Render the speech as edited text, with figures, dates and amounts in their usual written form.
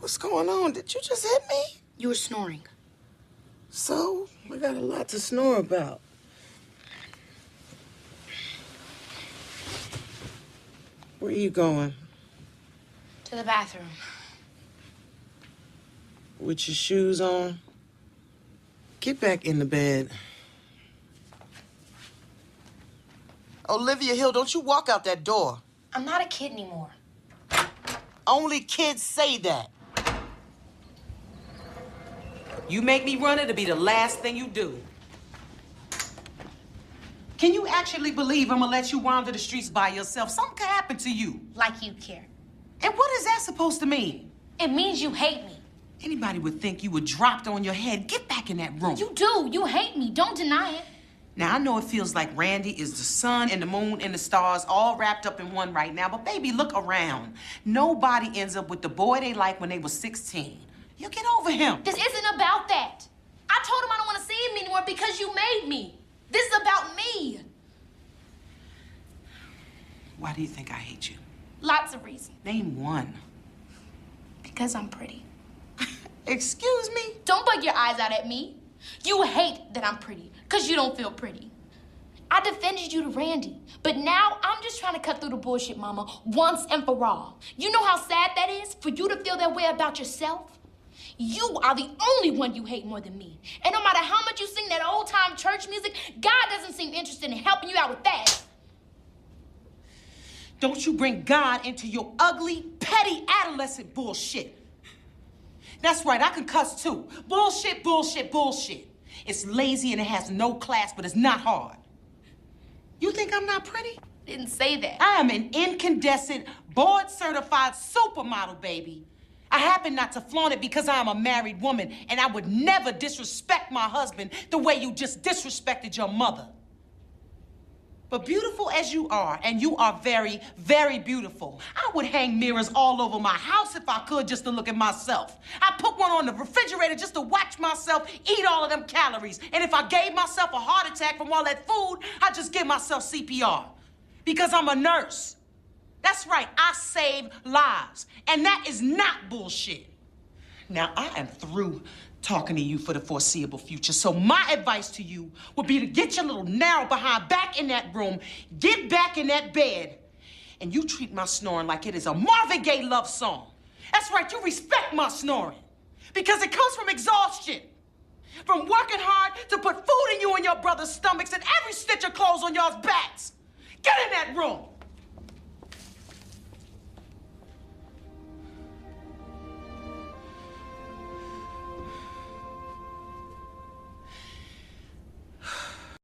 What's going on? Did you just hit me? You were snoring. So? We got a lot to snore about. Where are you going? To the bathroom. With your shoes on? Get back in the bed. Olivia Hill, don't you walk out that door. I'm not a kid anymore. Only kids say that. You make me run, it'll be the last thing you do. Can you actually believe I'm gonna let you wander the streets by yourself? Something could happen to you. Like you care. And what is that supposed to mean? It means you hate me. Anybody would think you were dropped on your head. Get back in that room. You do. You hate me. Don't deny it. Now, I know it feels like Randy is the sun and the moon and the stars all wrapped up in one right now, but baby, look around. Nobody ends up with the boy they liked when they were 16. You get over him. This isn't about that. I told him I don't want to see him anymore because you made me. This is about me. Why do you think I hate you? Lots of reasons. Name one. Because I'm pretty. Excuse me? Don't bug your eyes out at me. You hate that I'm pretty because you don't feel pretty. I defended you to Randy, but now I'm just trying to cut through the bullshit, Mama, once and for all. You know how sad that is for you to feel that way about yourself? You are the only one you hate more than me. And no matter how much you sing that old-time church music, God doesn't seem interested in helping you out with that. Don't you bring God into your ugly, petty, adolescent bullshit. That's right, I can cuss too. Bullshit, bullshit, bullshit. It's lazy and it has no class, but it's not hard. You think I'm not pretty? Didn't say that. I am an incandescent, board-certified supermodel, baby. I happen not to flaunt it because I am a married woman, and I would never disrespect my husband the way you just disrespected your mother. But beautiful as you are, and you are very, very beautiful, I would hang mirrors all over my house if I could just to look at myself. I'd put one on the refrigerator just to watch myself eat all of them calories. And if I gave myself a heart attack from all that food, I'd just give myself CPR. Because I'm a nurse. That's right, I save lives. And that is not bullshit. Now, I am through talking to you for the foreseeable future. So my advice to you would be to get your little narrow behind back in that room, get back in that bed, and you treat my snoring like it is a Marvin Gaye love song. That's right, you respect my snoring because it comes from exhaustion, from working hard to put food in you and your brother's stomachs and every stitch of clothes on y'all's backs. Get in that room.